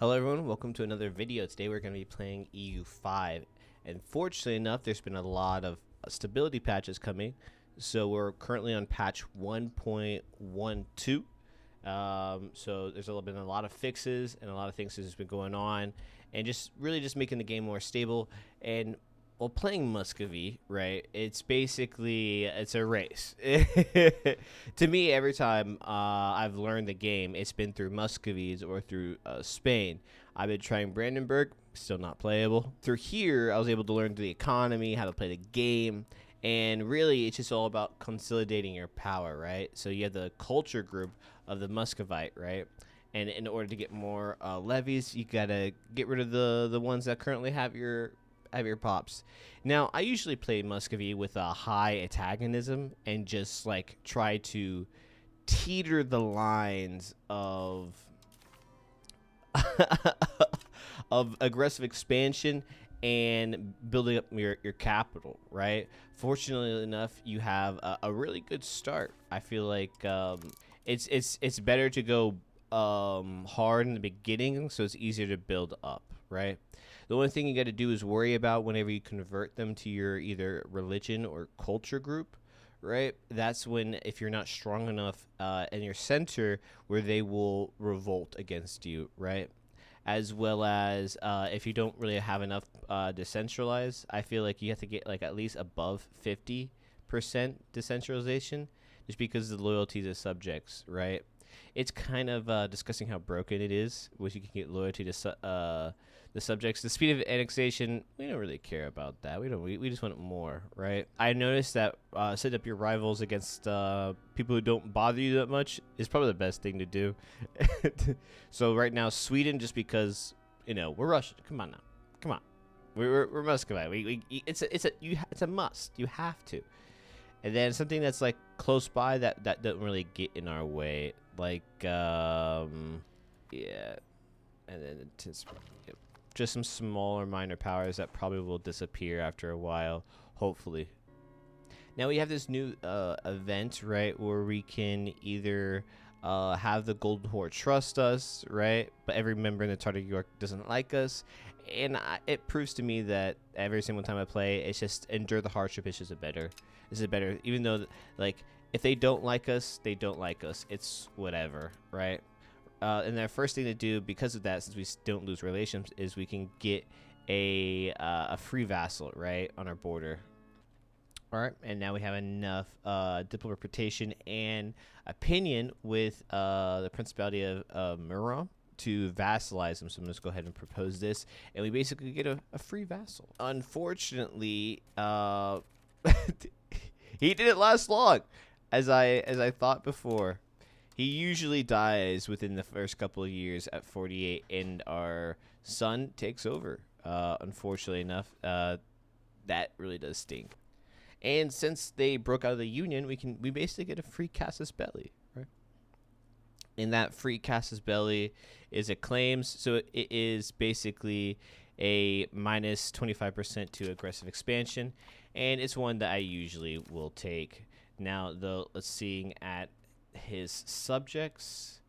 Hello everyone, welcome to another video. Today we're going to be playing EU5, and fortunately enough there's been a lot of stability patches coming, so we're currently on patch 1.12. So there's been a lot of fixes and a lot of things that's been going on, and just making the game more stable. And while playing Muscovy, right, it's a race. To me, every time I've learned the game, it's been through Muscovies or through Spain. I've been trying Brandenburg, still not playable. Through here, I was able to learn the economy, how to play the game, and really, it's just all about consolidating your power, right? So you have the culture group of the Muscovite, right? And in order to get more levies, you gotta get rid of the ones that currently have your pops. Now, I usually play Muscovy with a high antagonism and just like try to teeter the lines of of aggressive expansion and building up your capital, right? Fortunately enough, you have a really good start. I feel like it's better to go hard in the beginning, so it's easier to build up, right? The only thing you got to do is worry about whenever you convert them to your either religion or culture group, right? That's when, if you're not strong enough in your center, where they will revolt against you, right? As well as if you don't really have enough decentralized, I feel like you have to get like at least above 50% decentralization, just because of the loyalty to subjects, right? It's kind of discussing how broken it is, which you can get loyalty to the subjects. The speed of annexation, we don't really care about that. We just want more, right? I noticed that set up your rivals against people who don't bother you that much is probably the best thing to do. So right now, Sweden, just because we're Russian. Come on now, come on. We're Muscovite. It's a must. You have to. And then something that's like close by that doesn't really get in our way, like yeah, and then just some smaller minor powers that probably will disappear after a while, hopefully. Now we have this new event, right, where we can either have the Golden Horde trust us, right, but every member in the Tartar York doesn't like us, and it proves to me that every single time I play, it's just endure the hardship. It's just better. This is better, even though like if they don't like us, they don't like us. It's whatever, right? And the first thing to do because of that, since we don't lose relations, is we can get a free vassal, right, on our border. All right, and now we have enough diplomatic reputation and opinion with the Principality of Murom to vassalize them. So I'm going to go ahead and propose this, and we basically get a free vassal. Unfortunately, he didn't last long, as I thought before. He usually dies within the first couple of years at 48, and our son takes over. Unfortunately enough, that really does sting. And since they broke out of the Union, we basically get a free Casus Belli, right? And that free Casus Belli is a claims, so it is basically a minus 25% to aggressive expansion, and it's one that I usually will take. Now, though, let's see at his subjects.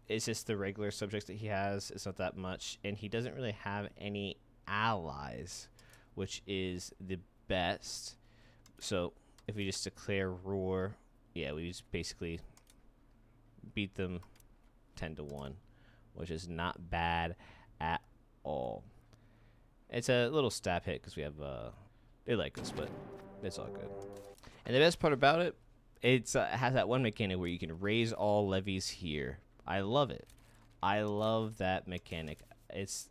It's just the regular subjects that he has. It's not that much, and he doesn't really have any allies, which is the best. So if we just declare war, yeah, we just basically beat them 10-1, which is not bad at all. It's a little stab hit because we have they like us, but it's all good. And the best part about it, it has that one mechanic where you can raise all levies here. I love it. I love that mechanic. It's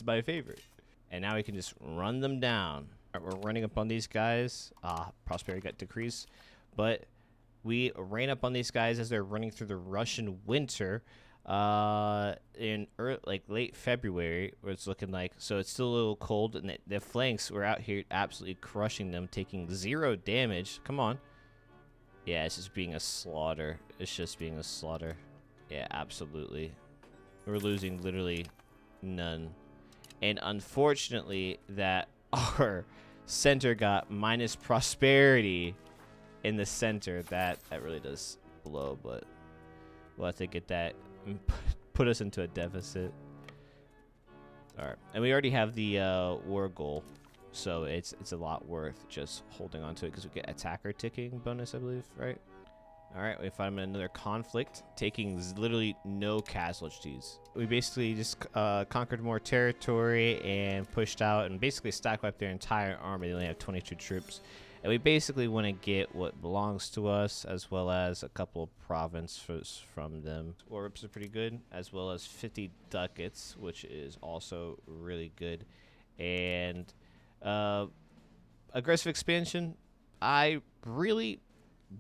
my favorite. And now we can just run them down. All right, we're running up on these guys. Prosperity got decreased, but we ran up on these guys as they're running through the Russian winter in late February, where it's looking like. So it's still a little cold, and the flanks were out here absolutely crushing them, taking 0 damage. Come on. Yeah, it's just being a slaughter. It's just being a slaughter. Yeah, absolutely. We're losing literally none. And unfortunately, that our center got minus prosperity in the center. That really does blow, but we'll have to get that put us into a deficit. All right, and we already have the war goal, so it's a lot worth just holding on to it because we get attacker ticking bonus, I believe, right? All right, we find another conflict, taking literally no casualties. We basically just conquered more territory and pushed out and basically stack wiped their entire army. They only have 22 troops. And we basically want to get what belongs to us, as well as a couple of provinces from them. War rips are pretty good, as well as 50 ducats, which is also really good. And aggressive expansion, I really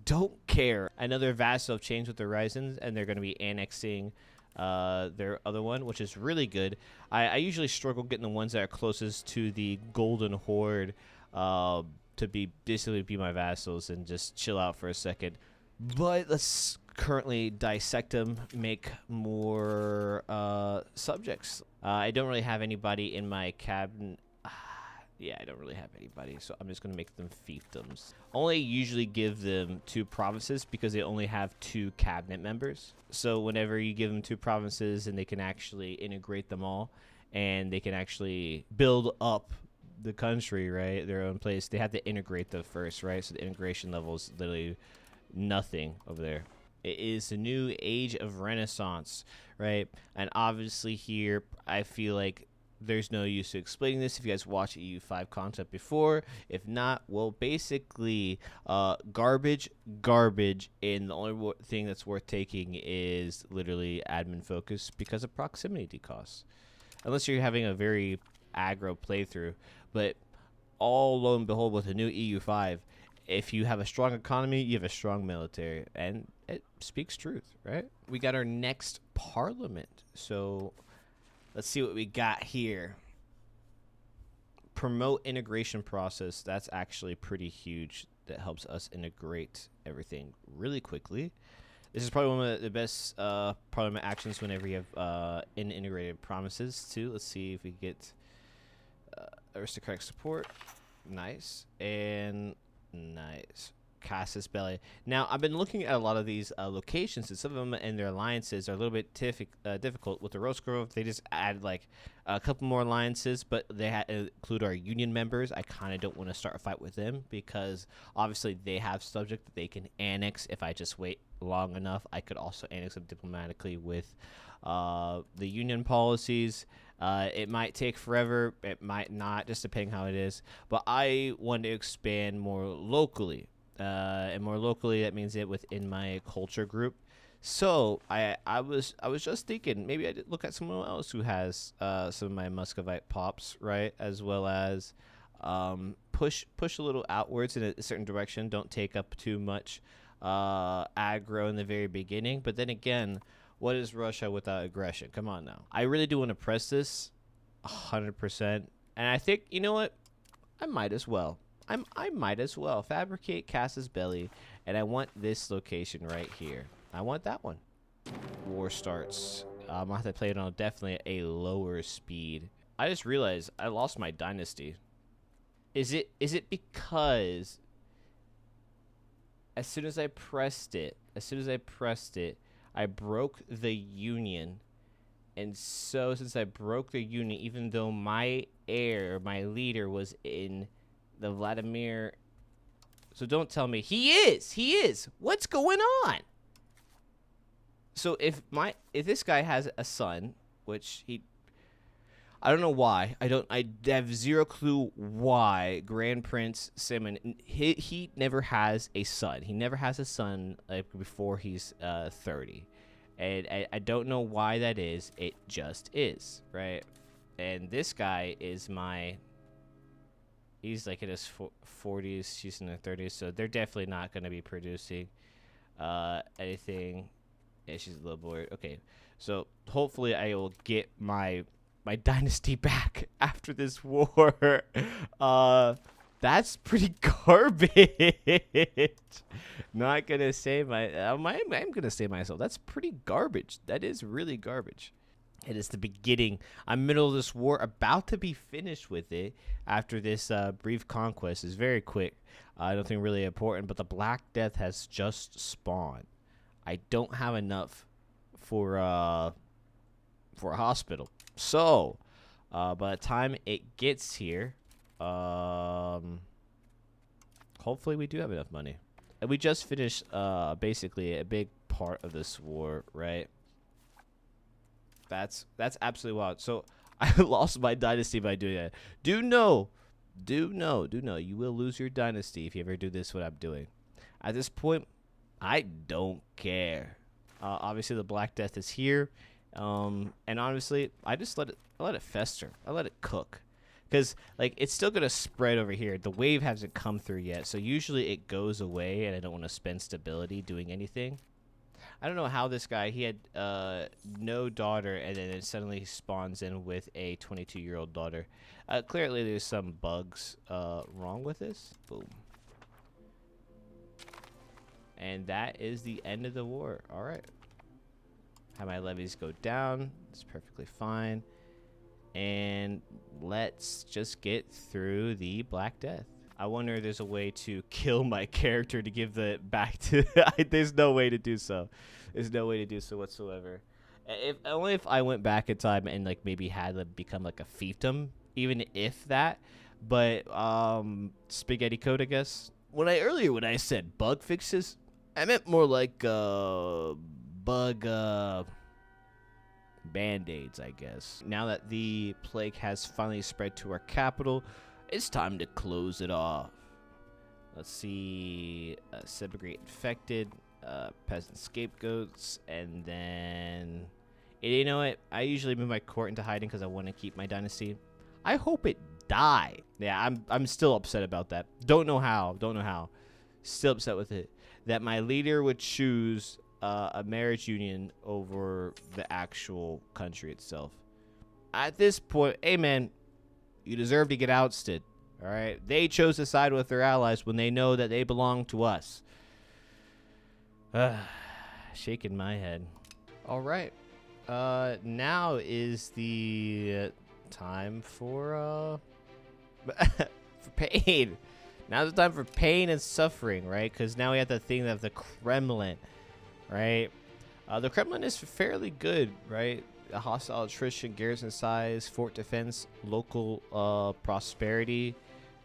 don't care. Another vassal have changed with the Horizons, and they're going to be annexing their other one, which is really good. I usually struggle getting the ones that are closest to the Golden Horde to basically be my vassals and just chill out for a second. But let's currently dissect them, make more subjects. I don't really have anybody in my cabinet. Yeah, I don't really have anybody, so I'm just going to make them fiefdoms. Only usually give them 2 provinces because they only have 2 cabinet members. So whenever you give them 2 provinces, and they can actually integrate them all, and they can actually build up the country, right, their own place, they have to integrate them first, right? So the integration level is literally nothing over there. It is the new age of Renaissance, right? And obviously here, I feel like there's no use to explaining this if you guys watched EU5 content before. If not, well, basically, garbage, and the only thing that's worth taking is literally admin focus because of proximity decosts. Unless you're having a very aggro playthrough. But all lo and behold, with the new EU5, if you have a strong economy, you have a strong military. And it speaks truth, right? We got our next parliament. So let's see what we got here. Promote integration process. That's actually pretty huge. That helps us integrate everything really quickly. This is probably one of the best parliament actions whenever you have integrated promises too. Let's see if we get aristocratic support. Nice. And nice. Casus Belli. Now, I've been looking at a lot of these locations, and some of them and their alliances are a little bit difficult. With the Rose Grove, they just added like a couple more alliances, but they include our union members. I kind of don't want to start a fight with them because obviously they have subject that they can annex. If I just wait long enough, I could also annex them diplomatically with the union policies. It might take forever. It might not, just depending how it is. But I want to expand more locally. And more locally, that means it within my culture group. So I was just thinking maybe I did look at someone else who has some of my Muscovite pops, right? As well as push a little outwards in a certain direction. Don't take up too much aggro in the very beginning. But then again, what is Russia without aggression? Come on now. I really do want to press this 100%. And I think, you know what? I might as well. I might as well fabricate Casus Belli, and I want this location right here. I want that one. War starts. I'm gonna have to play it on definitely a lower speed. I just realized I lost my dynasty. Is it because as soon as I pressed it, I broke the union, and so since I broke the union, even though my leader was in the Vladimir, so don't tell me he is. What's going on? So if this guy has a son, which I don't know why. I have zero clue why Grand Prince Simon, he never has a son. He never has a son like before he's 30. And I don't know why that is. It just is, right? And this guy is he's like in his 40s, she's in her 30s, so they're definitely not going to be producing anything. Yeah, she's a little bored. Okay, so hopefully I will get my dynasty back after this war. That's pretty garbage. Not gonna say I'm gonna say myself. That's pretty garbage. That is really garbage. It is the beginning. I'm middle of this war, about to be finished with it after this brief conquest. Is very quick. Nothing really important, but the Black Death has just spawned. I don't have enough for for a hospital. So, by the time it gets here, hopefully we do have enough money. And we just finished basically a big part of this war, right? That's absolutely wild. So I lost my dynasty by doing that. Do know, you will lose your dynasty if you ever do this, what I'm doing. At this point, I don't care. Obviously, the Black Death is here. And honestly, I just let it fester. I let it cook. Because, like, it's still going to spread over here. The wave hasn't come through yet. So usually it goes away, and I don't want to spend stability doing anything. I don't know how this guy, he had no daughter, and then it suddenly spawns in with a 22-year-old daughter. Clearly, there's some bugs wrong with this. Boom. And that is the end of the war. All right. Have my levies go down. It's perfectly fine. And let's just get through the Black Death. I wonder if there's a way to kill my character to give the back to... There's no way to do so. There's no way to do so whatsoever. Only if I went back in time and like maybe had them become like a fiefdom, even if that. But spaghetti code, I guess. When I said bug fixes, I meant more like bug band-aids, I guess. Now that the plague has finally spread to our capital, it's time to close it off. Let's see. Segregate infected, peasant scapegoats, and then... You know what? I usually move my court into hiding because I want to keep my dynasty. I hope it die. Yeah, I'm still upset about that. Don't know how. Still upset with it. That my leader would choose a marriage union over the actual country itself. At this point, hey man, you deserve to get ousted. All right, they chose to side with their allies when they know that they belong to us. Shaking my head. All right, now is the time for for pain. Now's the time for pain and suffering, right? Because now we have the thing of the Kremlin, right? The Kremlin is fairly good, right? A hostile attrition, garrison size, fort defense, local prosperity,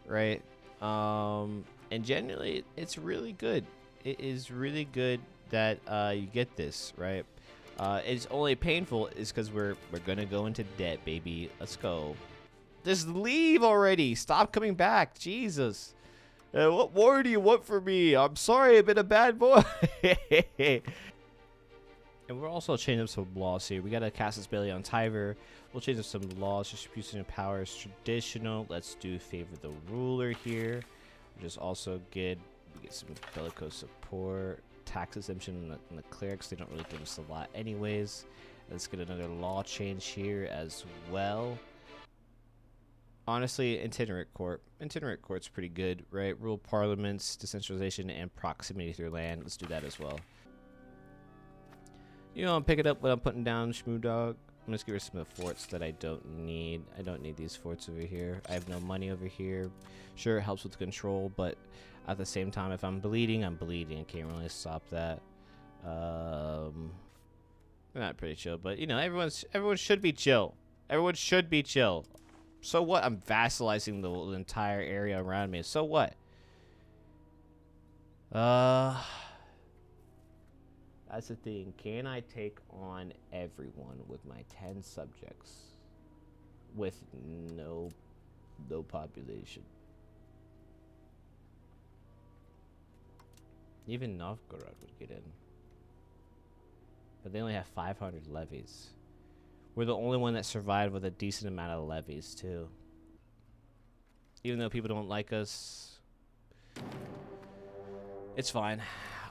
right? And generally, it's really good. It is really good that you get this, right? It's only painful is because we're gonna go into debt, baby. Let's go. Just leave already. Stop coming back. Jesus. What more do you want from me? I'm sorry, I've been a bad boy. And we're also changing up some laws here. We got to cast a spell on Tiver. We'll change up some laws. Distribution of power is traditional. Let's do favor the ruler here, which is also good. We get some bellicose support. Tax exemption on the clerics. They don't really give us a lot anyways. Let's get another law change here as well. Honestly, itinerant court's pretty good, right? Rule parliaments, decentralization, and proximity through land. Let's do that as well. You know, I'm picking up what I'm putting down, Shmoo Dog. I'm just gonna get rid of some of the forts that I don't need. I don't need these forts over here. I have no money over here. Sure, it helps with control, but at the same time, if I'm bleeding, I'm bleeding. I can't really stop that. Not pretty chill, but you know, everyone should be chill. Everyone should be chill. So what? I'm vassalizing the entire area around me. So what? That's the thing. Can I take on everyone with my 10 subjects with no population? Even Novgorod would get in. But they only have 500 levies. We're the only one that survived with a decent amount of levies, too. Even though people don't like us, it's fine.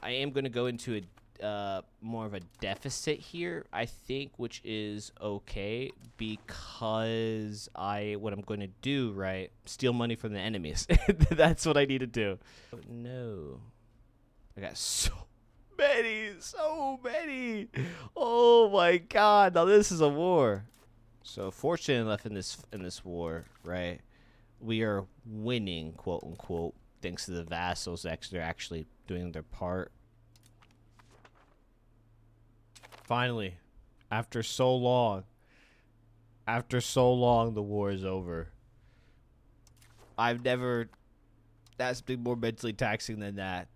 I am going to go into a more of a deficit here, I think, which is okay because what I'm going to do, right, steal money from the enemies. That's what I need to do. Oh, no. I got so many. Oh my God! Now this is a war. So fortunately enough in this war, right? We are winning, quote unquote, thanks to the vassals. They're actually doing their part. Finally, after so long, After so long, the war is over. I've never. That's been more mentally taxing than that.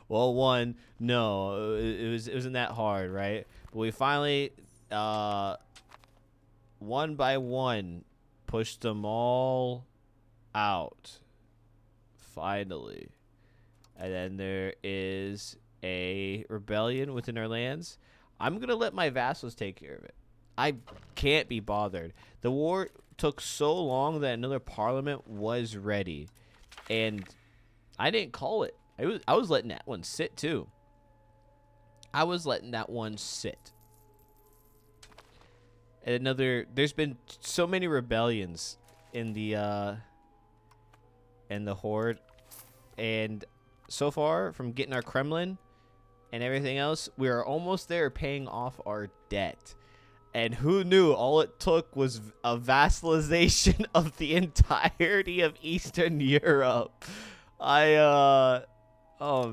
Well, one, no, it wasn't that hard, right? But we finally, one by one, pushed them all out. Finally. And then there is a rebellion within our lands. I'm going to let my vassals take care of it. I can't be bothered. The war took so long that another parliament was ready. And I didn't call it. I was letting that one sit, too. I was letting that one sit. And there's been so many rebellions in the Horde. And so far, from getting our Kremlin and everything else, we are almost there paying off our debt. And who knew all it took was a vassalization of the entirety of Eastern Europe. Oh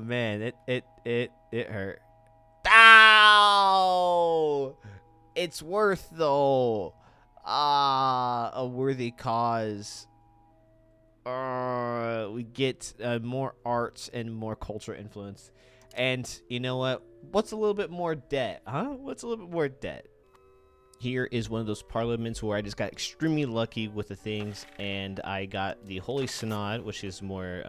man, it hurt. Ow! It's worth though. A worthy cause. We get more arts and more cultural influence. And you know what? What's a little bit more debt, huh? What's a little bit more debt? Here is one of those parliaments where I just got extremely lucky with the things, and I got the Holy Synod, which is more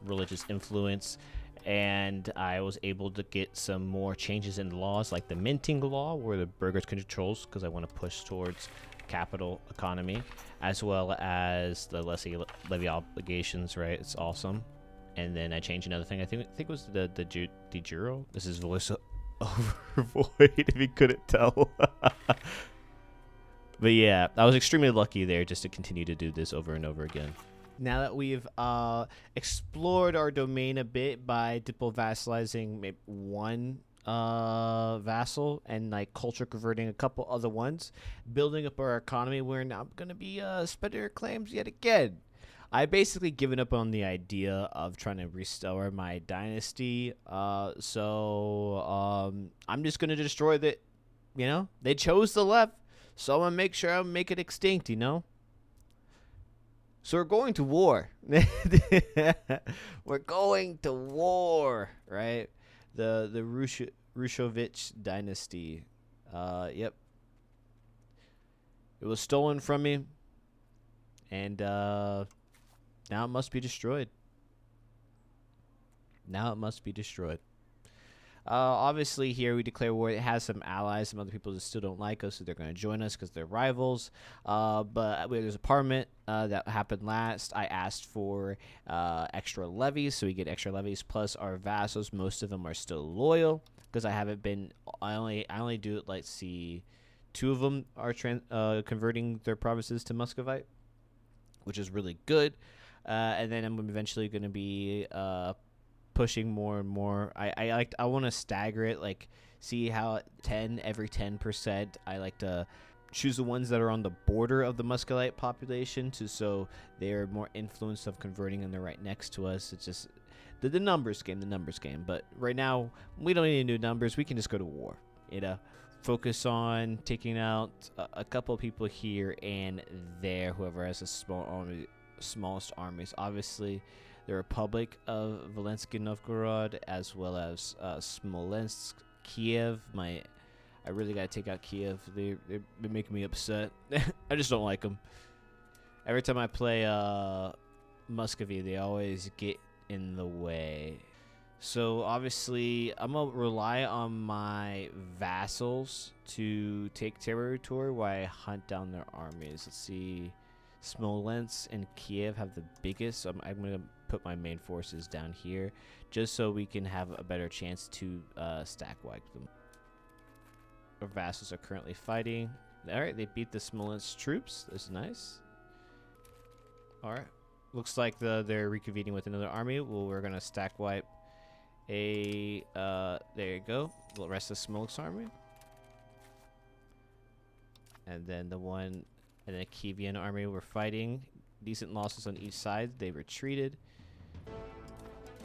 religious influence, and I was able to get some more changes in the laws, like the minting law, where the burghers controls, because I want to push towards capital economy, as well as the levy obligations, right? It's awesome. And then I changed another thing. I think it was the de jure. This is voice over void, if you couldn't tell. But yeah, I was extremely lucky there just to continue to do this over and over again. Now that we've explored our domain a bit by diplo-vassalizing maybe one vassal and like culture converting a couple other ones, building up our economy, we're now going to be spreading our claims yet again. I basically given up on the idea of trying to restore my dynasty, so I'm just going to destroy the, they chose the left. So I'm going to make sure I make it extinct, So we're going to war. We're going to war, right? The Rushovich dynasty. Yep. It was stolen from me. And now it must be destroyed. Obviously, here we declare war. It has some allies, some other people that still don't like us, so they're going to join us because they're rivals. But there's a parliament that happened last. I asked for extra levies, so we get extra levies plus our vassals. Most of them are still loyal because I haven't been. I only do it. Let's see, 2 of them are converting their provinces to Muscovite, which is really good. And then I'm eventually going to be pushing more and more. I want to stagger it, like see how every 10%. I like to choose the ones that are on the border of the Muscovite population, so they're more influenced of converting and they're right next to us. It's just the numbers game. But right now we don't need new numbers. We can just go to war. Focus on taking out a couple of people here and there. Whoever has a smallest armies, obviously. The Republic of Volensky Novgorod, as well as Smolensk, Kiev. I really gotta take out Kiev. They're making me upset. I just don't like them. Every time I play Muscovy, they always get in the way. So obviously, I'm gonna rely on my vassals to take territory while I hunt down their armies. Let's see. Smolensk and Kiev have the biggest, so I'm going to put my main forces down here just so we can have a better chance to stack wipe them. Our vassals are currently fighting. Alright, they beat the Smolensk troops. That's nice. Alright. Looks like they're reconvening with another army. Well, we're going to stack wipe there you go. The rest of the Smolensk army. And then and the Kievian army were fighting. Decent losses on each side. They retreated.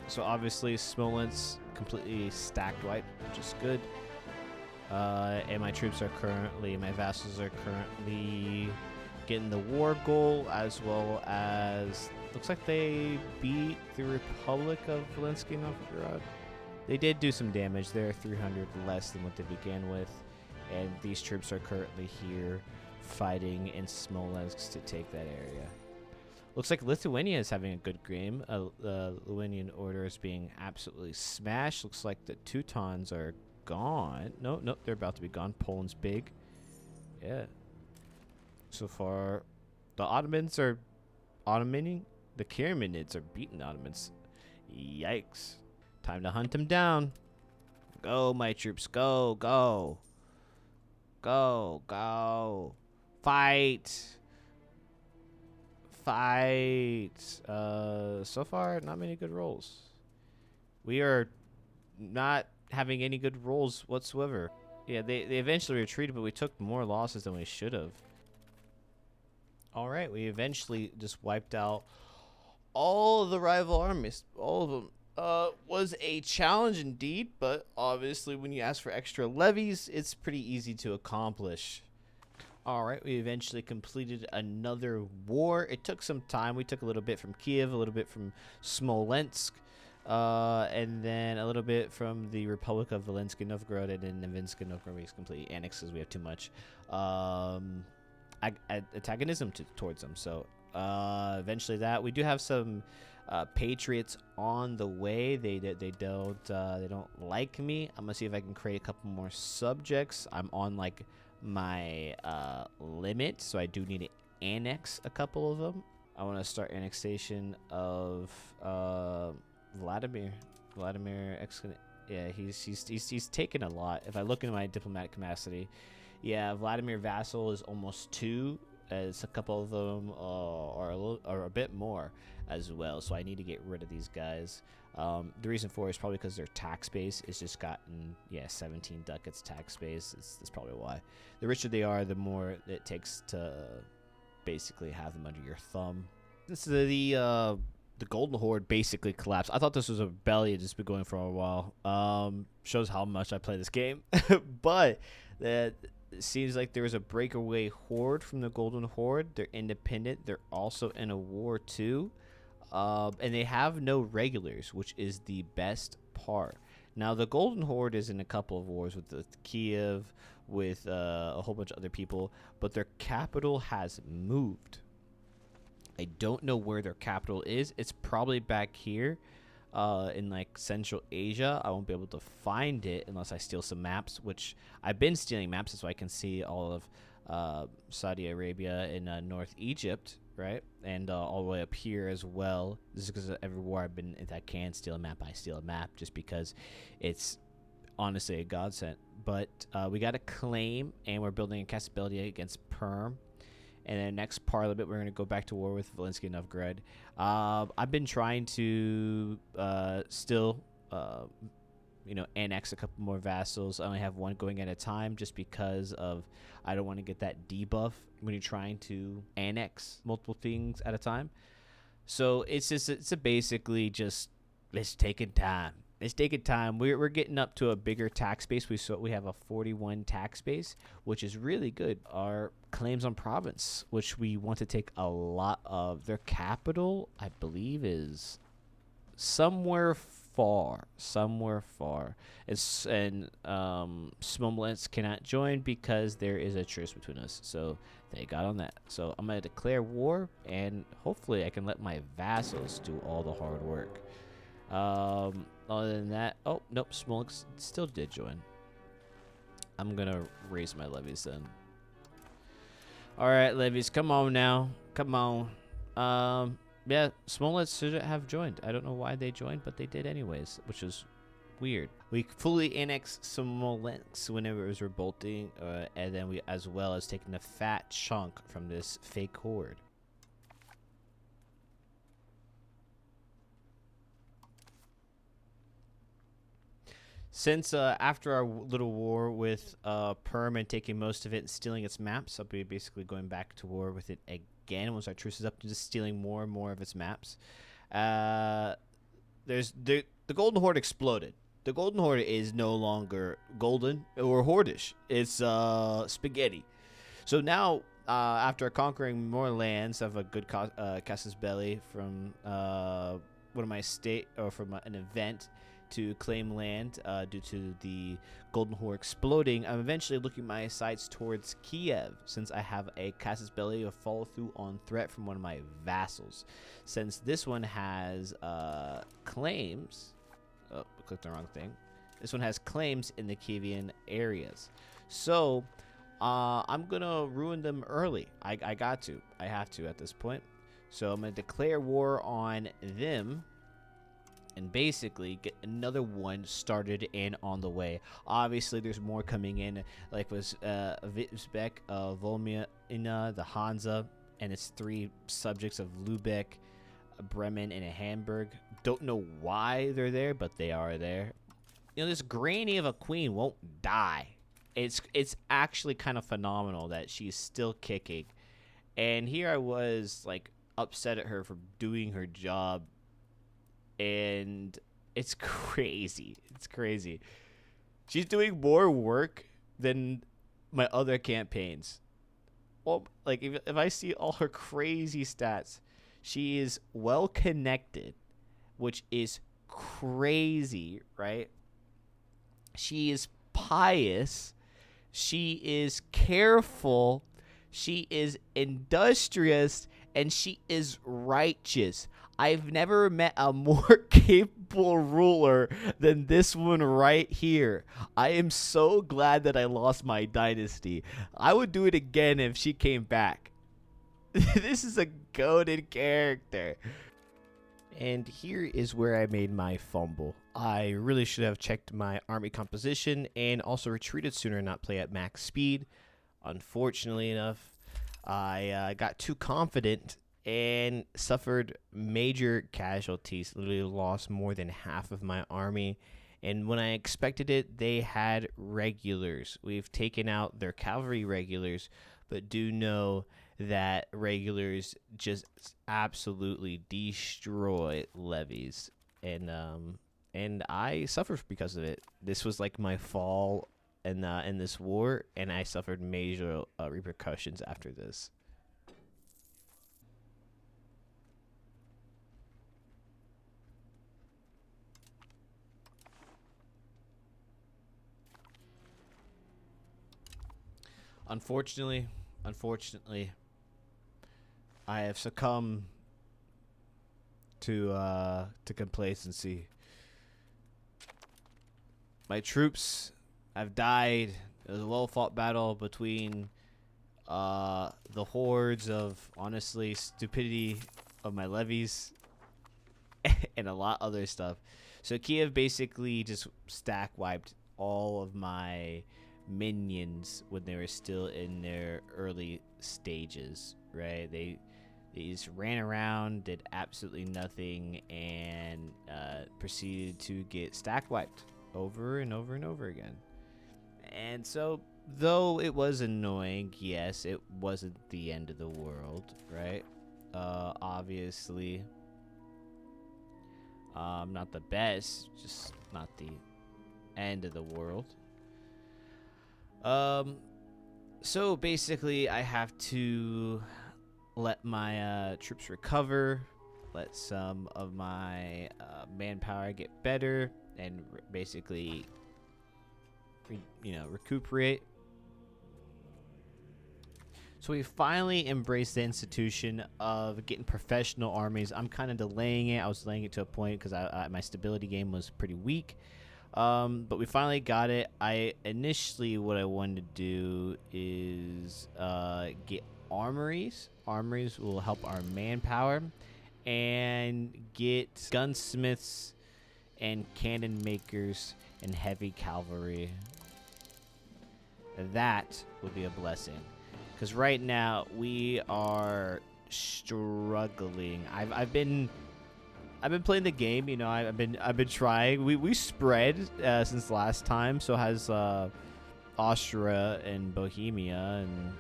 So obviously Smolensk completely stacked wipe, which is good. And my vassals are currently getting the war goal, as well as looks like they beat the Republic of Volensky Novgorod. They did do some damage. They're 300 less than what they began with, and these troops are currently here fighting in Smolensk to take that area. Looks like Lithuania is having a good game. The Lithuanian order is being absolutely smashed. Looks like the Teutons are gone. No, they're about to be gone. Poland's big. Yeah. So far, the Ottomans are Ottomaning. The Kyrmenids are beating the Ottomans. Yikes. Time to hunt them down. Go, my troops. Go, go. Go, go. Fight. Fight. So far, not many good rolls. We are not having any good rolls whatsoever. Yeah, they eventually retreated, but we took more losses than we should have. All right, we eventually just wiped out all of the rival armies. All of them. Was a challenge indeed, but obviously when you ask for extra levies, it's pretty easy to accomplish. All right, we eventually completed another war. It took some time. We took a little bit from Kiev, a little bit from Smolensk, and then a little bit from the Republic of Volensky Novgorod, and then Novinska Novgorod we completely annexed because we have too much antagonism towards them. So eventually that. We do have some patriots on the way. They don't like me. I'm gonna see if I can create a couple more subjects. I'm on like my limit, so I do need to annex a couple of them. I want to start annexation of Vladimir. Yeah, he's taken a lot. If I look into my diplomatic capacity, yeah, Vladimir vassal is almost 2. As a couple of them are a bit more as well, so I need to get rid of these guys. The reason for it is probably because their tax base is just gotten 17 ducats tax base. That's probably why. The richer they are, the more it takes to basically have them under your thumb. This is the Golden Horde basically collapsed. I thought this was a rebellion just been going for a while. Shows how much I play this game, but that. It seems like there was a breakaway horde from the Golden Horde. They're independent. They're also in a war too. And they have no regulars, which is the best part. Now, the Golden Horde is in a couple of wars with Kiev, with a whole bunch of other people, but their capital has moved. I don't know where their capital is. It's probably back here. In like Central Asia. I won't be able to find it unless I steal some maps, which I've been stealing maps so I can see all of Saudi Arabia and North Egypt, right? And all the way up here as well. This is because every war I've been, if I can steal a map, I steal a map just because it's honestly a godsend. But we got a claim, and we're building a castability against Perm. And then next parliament, we're going to go back to war with Volensky Novgorod. I've been trying to still, annex a couple more vassals. I only have one going at a time just because of I don't want to get that debuff when you're trying to annex multiple things at a time. So it's basically just it's taking time. It's taking time. We're getting up to a bigger tax base. We have a 41 tax base, which is really good. Our claims on province, which we want to take a lot of. Their capital, I believe, is somewhere far. And Smolensk cannot join because there is a truce between us. So they got on that. So I'm going to declare war, and hopefully I can let my vassals do all the hard work. Other than that, oh nope, Smolensk still did join. I'm gonna raise my levies then. All right, levies, come on now, come on. Yeah, Smolensk should have joined. I don't know why they joined, but they did anyways, which is weird. We fully annexed Smolensk whenever it was revolting, and then we as well as taking a fat chunk from this fake horde. Since after our little war with Perm and taking most of it and stealing its maps, I'll be basically going back to war with it again once our truce is up, to just stealing more and more of its maps. The Golden Horde exploded. The Golden Horde is no longer golden or hordish. It's spaghetti. So now, after conquering more lands, I have a good casus belli from one of my state or from an event to claim land due to the Golden Horde exploding. I'm eventually looking my sights towards Kiev since I have a casus belli of follow through on threat from one of my vassals. Since this one has claims, I clicked the wrong thing. This one has claims in the Kievian areas, so I'm gonna ruin them early. I have to at this point. So I'm gonna declare war on them and basically get another one started and on the way. Obviously, there's more coming in, like was Wittelsbach, Volmia, the Hansa, and its 3 subjects of Lübeck, Bremen, and Hamburg. Don't know why they're there, but they are there. You know, this granny of a queen won't die. It's actually kind of phenomenal that she's still kicking. And here I was, like, upset at her for doing her job. And it's crazy. It's crazy. She's doing more work than my other campaigns. Well, like, if I see all her crazy stats, she is well connected, which is crazy, right? She is pious. She is careful. She is industrious. And she is righteous. I've never met a more capable ruler than this one right here. I am so glad that I lost my dynasty. I would do it again if she came back. This is a goated character. And here is where I made my fumble. I really should have checked my army composition and also retreated sooner and not play at max speed. Unfortunately enough, I got too confident and suffered major casualties. Literally lost more than half of my army. And when I expected it, they had regulars. We've taken out their cavalry regulars, but do know that regulars just absolutely destroy levies. And I suffered because of it. This was like my fall in this war, and I suffered major repercussions after this. Unfortunately, I have succumbed to complacency. My troops have died. It was a well-fought battle between the hordes of, honestly, stupidity of my levies and a lot other stuff. So Kiev basically just stack wiped all of my minions when they were still in their early stages, right? They just ran around, did absolutely nothing, and proceeded to get stack wiped over and over and over again. And so, though it was annoying, yes, it wasn't the end of the world, right? Obviously, not the best, just not the end of the world. So basically, I have to let my troops recover, let some of my manpower get better, and basically, recuperate. So we finally embraced the institution of getting professional armies. I'm kind of delaying it. I was delaying it to a point because my stability game was pretty weak. But we finally got it. What I wanted to do is get armories. Armories will help our manpower, and get gunsmiths and cannon makers and heavy cavalry. That would be a blessing, because right now we are struggling. I've been playing the game, I've been trying. We spread since last time, so has Austria and Bohemia and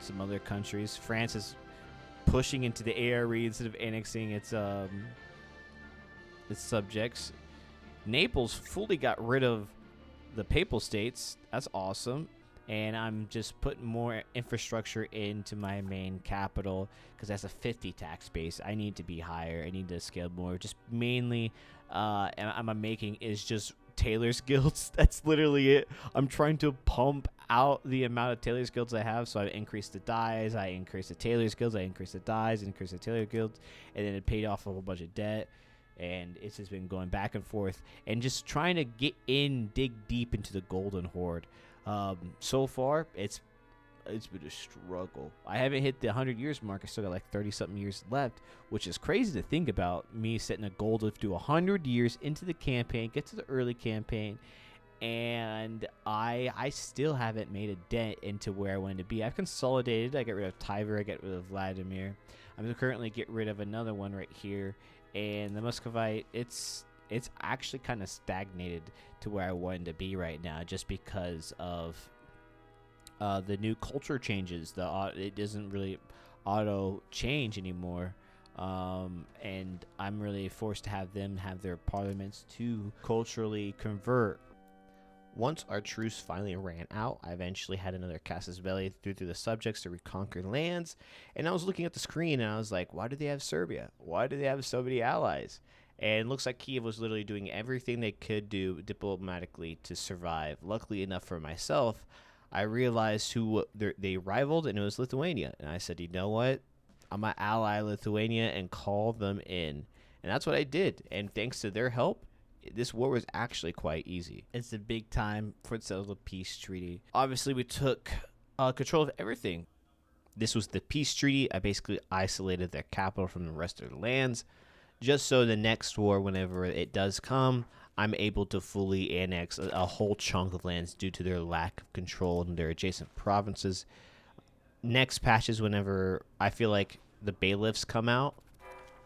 some other countries. France is pushing into the area instead of annexing its subjects. Naples fully got rid of the Papal States. That's awesome. And I'm just putting more infrastructure into my main capital because that's a 50 tax base. I need to be higher. I need to scale more. Just mainly, I'm making is just tailor's guilds. That's literally it. I'm trying to pump out the amount of tailor's guilds I have. So I increase the dyes, I increase the tailor's guilds, I increase the dyes, increase the tailor guilds, and then it paid off a whole bunch of debt. And it's just been going back and forth and just trying to dig deep into the golden horde. So far, it's been a struggle. I haven't hit the 100 years mark. I still got like 30-something years left, which is crazy to think about. Me setting a goal to do 100 years into the campaign, get to the early campaign, and I still haven't made a dent into where I wanted to be. I've consolidated. I get rid of Tiber. I get rid of Vladimir. I'm currently get rid of another one right here, and the Muscovite. It's actually kind of stagnated to where I wanted to be right now, just because of the new culture changes. It doesn't really auto change anymore, and I'm really forced to have them have their parliaments to culturally convert. Once our truce finally ran out, I eventually had another Casus Belli through the subjects to reconquer lands, and I was looking at the screen and I was like, why do they have Serbia? Why do they have so many allies? And it looks like Kiev was literally doing everything they could do diplomatically to survive. Luckily enough for myself, I realized who they rivaled, and it was Lithuania. And I said, you know what? I'm going to ally Lithuania and call them in. And that's what I did. And thanks to their help, this war was actually quite easy. It's a big time for the peace treaty. Obviously, we took control of everything. This was the peace treaty. I basically isolated their capital from the rest of the lands, just so the next war, whenever it does come, I'm able to fully annex a whole chunk of lands due to their lack of control in their adjacent provinces. Next patches, whenever I feel like the bailiffs come out,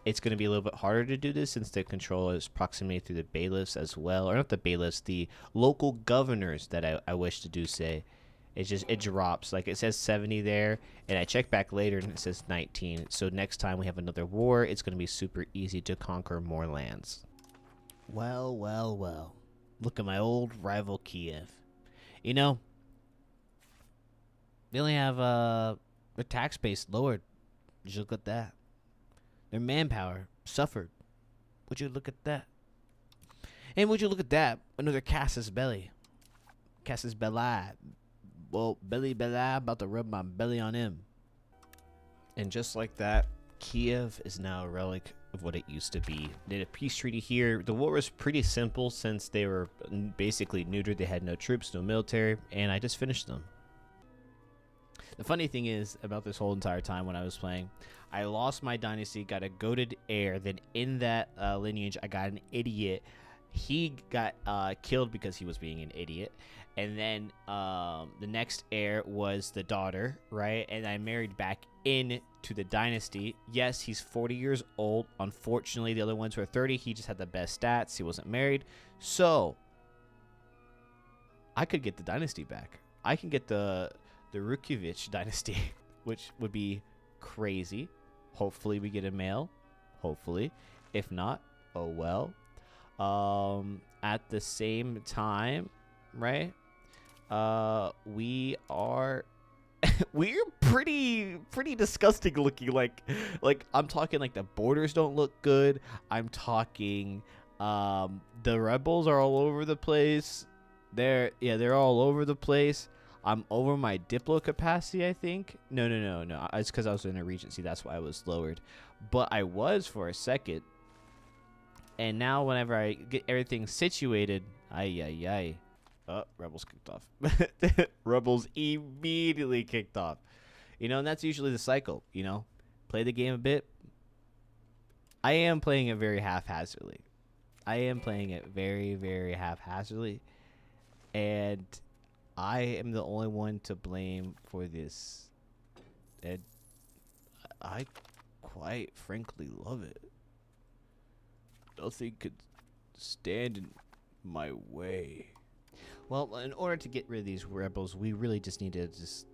it's going to be a little bit harder to do this since the control is proximity through the bailiffs as well. Or not the bailiffs, the local governors that I wish to do say. It drops. Like, it says 70 there, and I check back later and it says 19. So next time we have another war, it's going to be super easy to conquer more lands. Well, well, well. Look at my old rival Kiev. You know, they only have their tax base lowered. Just look at that. Their manpower suffered. Would you look at that? And would you look at that? Another Casus Belli. Casus Belli. Well, Belly, about to rub my belly on him. And just like that, Kiev is now a relic of what it used to be. They did a peace treaty here. The war was pretty simple since they were basically neutered. They had no troops, no military, and I just finished them. The funny thing is, about this whole entire time when I was playing, I lost my dynasty, got a goated heir, then in that lineage, I got an idiot. He got killed because he was being an idiot. And then the next heir was the daughter, right? And I married back into the dynasty. Yes, he's 40 years old. Unfortunately, the other ones were 30. He just had the best stats. He wasn't married. So I could get the dynasty back. I can get the Rukovich dynasty, which would be crazy. Hopefully we get a male. Hopefully. If not, oh well. At the same time, right? We are we're pretty disgusting looking. Like I'm talking like the borders don't look good. I'm talking the rebels are all over the place. They're all over the place. I'm over my Diplo capacity, I think. No. It's because I was in a regency. That's why I was lowered. But I was for a second. And now whenever I get everything situated, oh, rebels kicked off. Rebels immediately kicked off. And that's usually the cycle, Play the game a bit. I am playing it very haphazardly. I am playing it very, very haphazardly. And I am the only one to blame for this. And I quite frankly love it. Nothing could stand in my way. Well, in order to get rid of these rebels, we really just need to just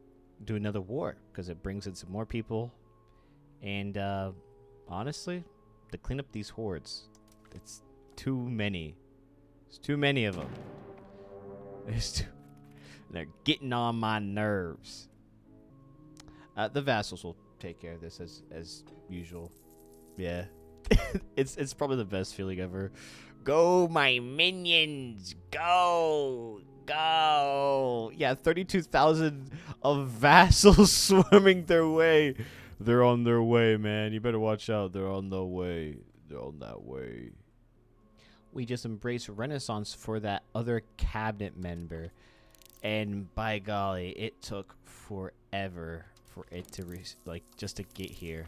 do another war, because it brings in some more people. And honestly, to clean up these hordes, it's too many. There's too many of them. They're getting on my nerves. The vassals will take care of this as usual. Yeah. It's probably the best feeling ever. Go, my minions! Go! Go! Yeah, 32,000 of vassals swarming their way. They're on their way, man. You better watch out. They're on the way. They're on that way. We just embraced Renaissance for that other cabinet member. And by golly, it took forever for it to, just to get here.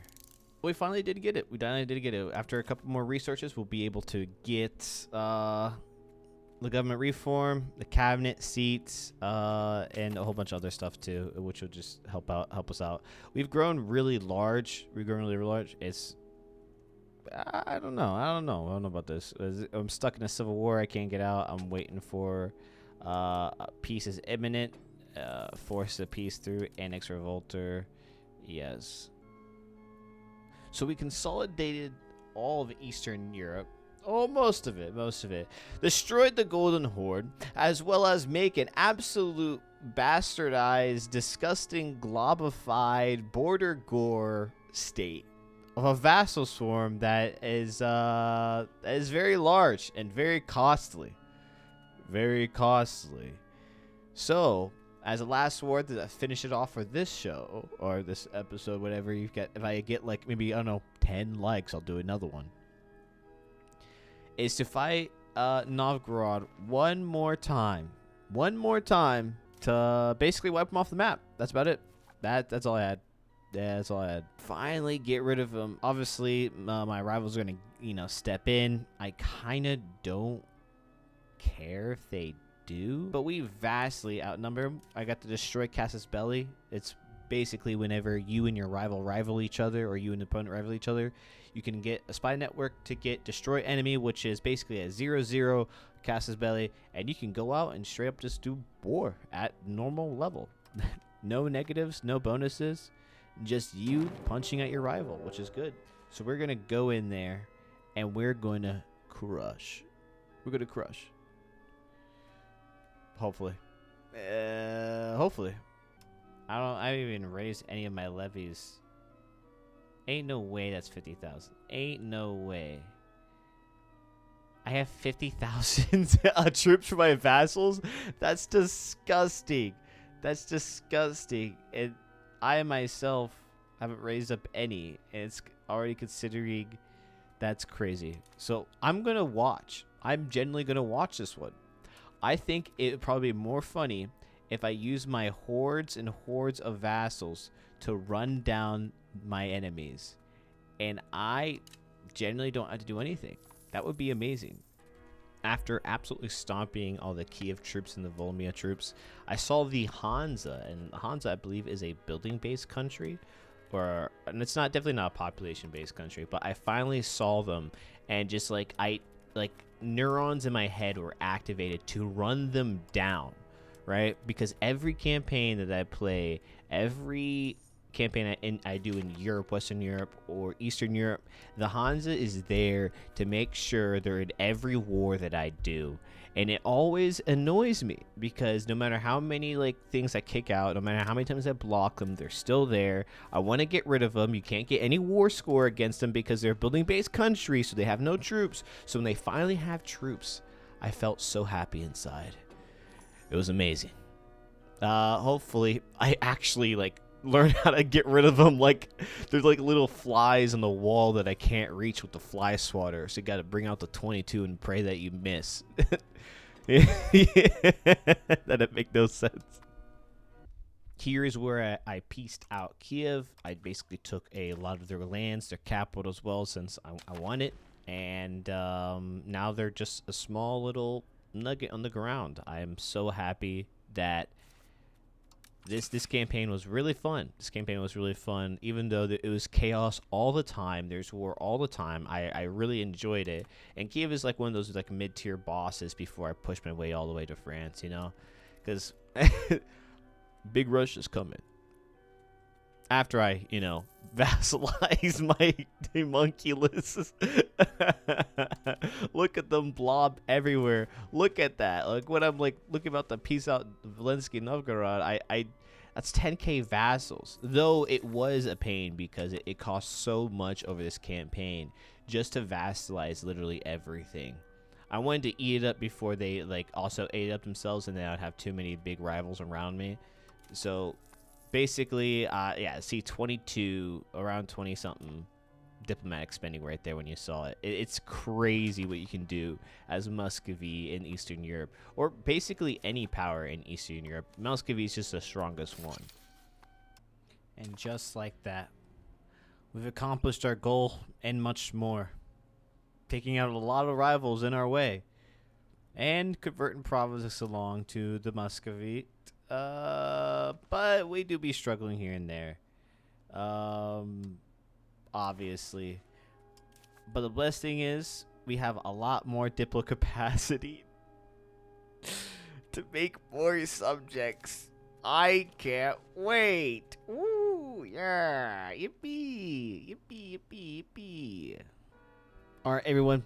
We finally did get it. We finally did get it. After a couple more researches, we'll be able to get the government reform, the cabinet seats, and a whole bunch of other stuff too, which will just help us out. We've grown really large. It's I don't know about this. I'm stuck in a civil war. I can't get out. I'm waiting for peace is imminent. Force of peace through annex revolter. Yes. So we consolidated all of Eastern Europe. Oh, most of it. Destroyed the Golden Horde, as well as make an absolute bastardized, disgusting, globified, border gore state of a vassal swarm that is very large and very costly. Very costly. So, as a last word to finish it off for this show, or this episode, whatever you get, if I get like maybe, I don't know, 10 likes, I'll do another one, is to fight Novgorod one more time to basically wipe them off the map. That's about it. That's all I had. Yeah, that's all I had. Finally get rid of them. Obviously, my rivals are going to, step in. I kind of don't care if they do, but we vastly outnumber them. I got to destroy Casus Belli. It's basically whenever you and your rival each other, or you and the opponent rival each other, you can get a spy network to get destroy enemy, which is basically a 0-0 Casus Belli, and you can go out and straight up just do war at normal level. No negatives, no bonuses, just you punching at your rival, which is good. So we're gonna go in there and we're going to crush. Hopefully. Hopefully. I haven't even raised any of my levies. Ain't no way that's 50,000. Ain't no way. I have 50,000 troops for my vassals? That's disgusting. And I myself haven't raised up any. And it's already considering that's crazy. So I'm going to watch. I'm genuinely going to watch this one. I think it would probably be more funny if I use my hordes and hordes of vassals to run down my enemies, and I generally don't have to do anything. That would be amazing. After absolutely stomping all the Kiev troops and the Volmia troops, I saw the Hansa, and Hansa, I believe, is a building-based country, and it's definitely not a population-based country, but I finally saw them, and just neurons in my head were activated to run them down, right? Because every campaign that I play, every campaign I do in Europe, Western Europe, or Eastern Europe, the Hansa is there to make sure they're in every war that I do. And it always annoys me because no matter how many things I kick out, no matter how many times I block them, they're still there. I want to get rid of them. You can't get any war score against them because they're a building-based country, so they have no troops. So when they finally have troops, I felt so happy inside. It was amazing. Hopefully, I actually learn how to get rid of them. There's little flies on the wall that I can't reach with the fly swatter, so you got to bring out the 22 and pray that you miss. That'd make no sense. Here is where I pieced out Kiev. I basically took a lot of their lands, their capital as well, since I won it, and now they're just a small little nugget on the ground. I am so happy that this campaign was really fun. Even though it was chaos all the time. There's war all the time. I really enjoyed it. And Kiev is one of those mid-tier bosses before I push my way all the way to France, because Big Rush is coming. After I, vassalize my homunculus. Look at them blob everywhere. Look at that. Like when I'm like looking about the peace out Volensky Novgorod, I that's 10k vassals. Though it was a pain because it cost so much over this campaign just to vassalize literally everything. I wanted to eat it up before they like also ate it up themselves, and then I'd have too many big rivals around me. So basically, yeah, see 22, around 20 something diplomatic spending right there when you saw it. It's crazy what you can do as Muscovy in Eastern Europe, or basically any power in Eastern Europe. Muscovy is just the strongest one. And just like that, we've accomplished our goal and much more, taking out a lot of rivals in our way and converting provinces along to the Muscovy. But we do be struggling here and there, obviously. But the best thing is we have a lot more diplo capacity to make more subjects. I can't wait. Woo, yeah, yippee, yippee, yippee, yippee. All right, everyone,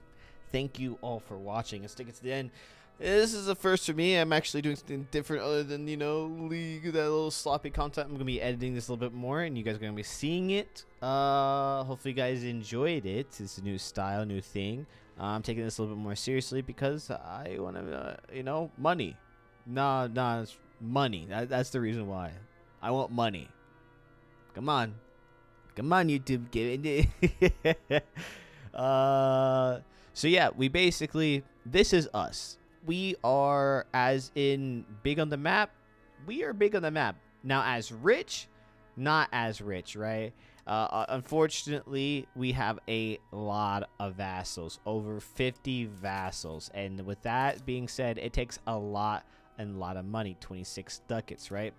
thank you all for watching. Let's take it to the end. This is the first for me. I'm actually doing something different other than, you know, League, that little sloppy content. I'm going to be editing this a little bit more, and you guys are going to be seeing it. Hopefully you guys enjoyed it. It's a new style, new thing. I'm taking this a little bit more seriously because I want to, you know, money. Nah, it's money. That's the reason why. I want money. Come on. Come on, YouTube. Give it. So yeah, we basically, this is us. We are, as in big on the map, we are big on the map. Now, as rich, not as rich, right? Unfortunately, we have a lot of vassals, over 50 vassals. And with that being said, it takes a lot of money, 26 ducats, right?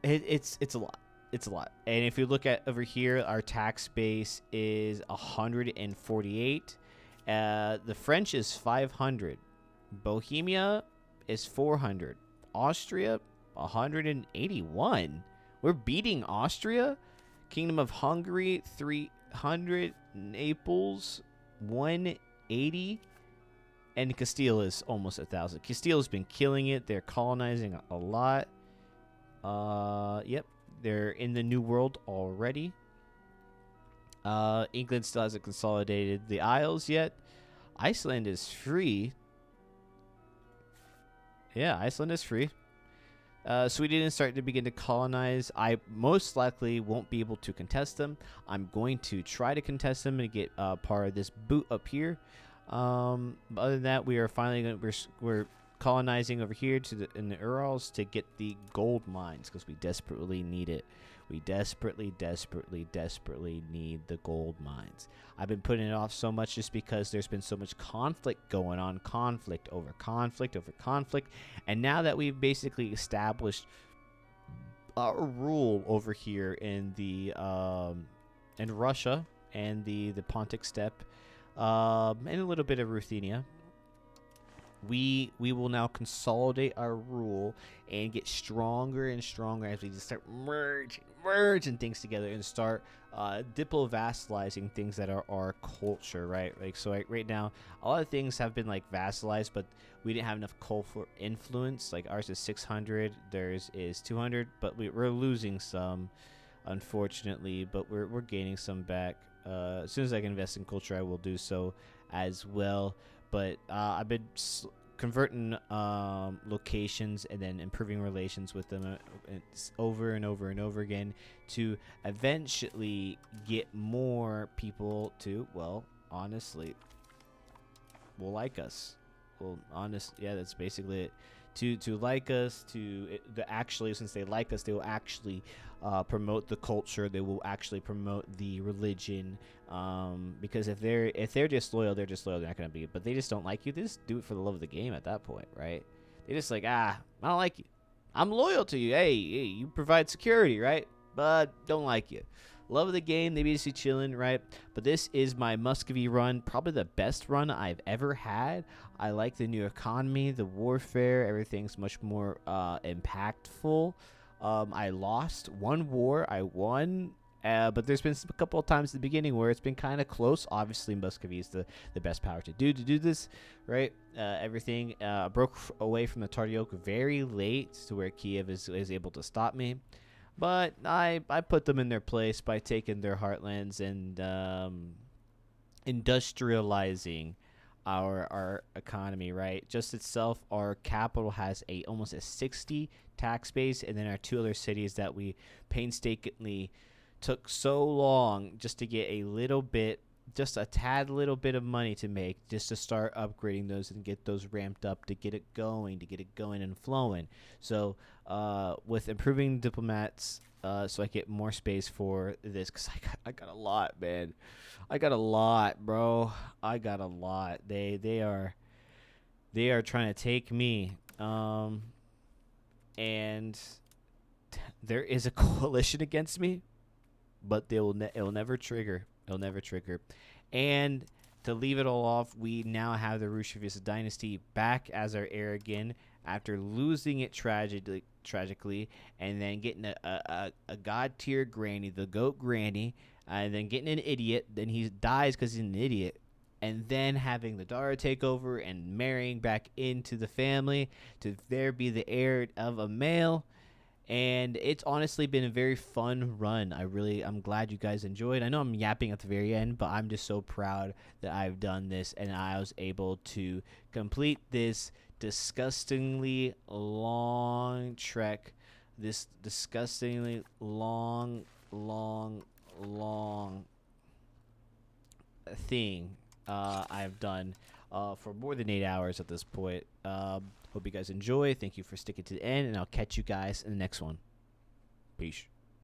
It's a lot. It's a lot. And if you look at over here, our tax base is 148. The French is 500. Bohemia is 400. Austria, 181. We're beating Austria. Kingdom of Hungary, 300. Naples, 180. And Castile is almost 1,000. Castile's been killing it. They're colonizing a lot. Yep. They're in the New World already. England still hasn't consolidated the Isles yet. Iceland is free. Yeah, Iceland is free. Sweden is starting to begin to colonize. I most likely won't be able to contest them. I'm going to try to contest them and get part of this boot up here. Other than that, we are finally we're colonizing over here in the Urals to get the gold mines because we desperately need it. We desperately need the gold mines. I've been putting it off so much just because there's been so much conflict going on, conflict over conflict, and now that we've basically established our rule over here in the in Russia and the Pontic Steppe, and a little bit of Ruthenia, we will now consolidate our rule and get stronger and stronger as we just start merging things together and start diplo-vassalizing things that are our culture, right? Like, so right now, a lot of things have been like vassalized, but we didn't have enough cultural influence. Like ours is 600, theirs is 200, but we're losing some, unfortunately, but we're gaining some back. As soon as I can invest in culture, I will do so as well. But I've been converting locations and then improving relations with them over and over again to eventually get more people to, well, honestly, will like us. Well, yeah, that's basically it. To like us, actually, since they like us, they will actually promote the culture. They will actually promote the religion. Because if they're disloyal, they're disloyal. They're not gonna be. But they just don't like you. They just do it for the love of the game at that point, right? They just like, I don't like you. I'm loyal to you. Hey, you provide security, right? But don't like you. Love of the game. They basically chilling, right? But this is my Muscovy run, probably the best run I've ever had. I like the new economy, the warfare. Everything's much more impactful. I lost one war. I won. But there's been a couple of times at the beginning where it's been kind of close. Obviously, Muscovy is the best power to do this, right? Everything broke away from the Taryok very late to where Kiev is able to stop me. But I put them in their place by taking their heartlands and industrializing our economy, right? Just itself, our capital has a almost a 60 tax base, and then our two other cities that we painstakingly took so long just to get a little bit, just a tad little bit of money to make, just to start upgrading those and get those ramped up to get it going and flowing. So with improving diplomats, so I get more space for this, because I got a lot, man. I got a lot, bro. I got a lot. They are trying to take me. And there is a coalition against me, but it'll never trigger. It'll never trigger. And to leave it all off, we now have the Rushevis dynasty back as our heir again after losing it tragically, and then getting a god tier granny, the goat granny, and then getting an idiot. Then he dies because he's an idiot. And then having the daughter take over and marrying back into the family to there be the heir of a male. And it's honestly been a very fun run. I'm glad you guys enjoyed. I know I'm yapping at the very end, but I'm just so proud that I've done this and I was able to complete this disgustingly long trek, this disgustingly long thing I've done for more than 8 hours at this point. Hope you guys enjoy. Thank you for sticking to the end, and I'll catch you guys in the next one. Peace.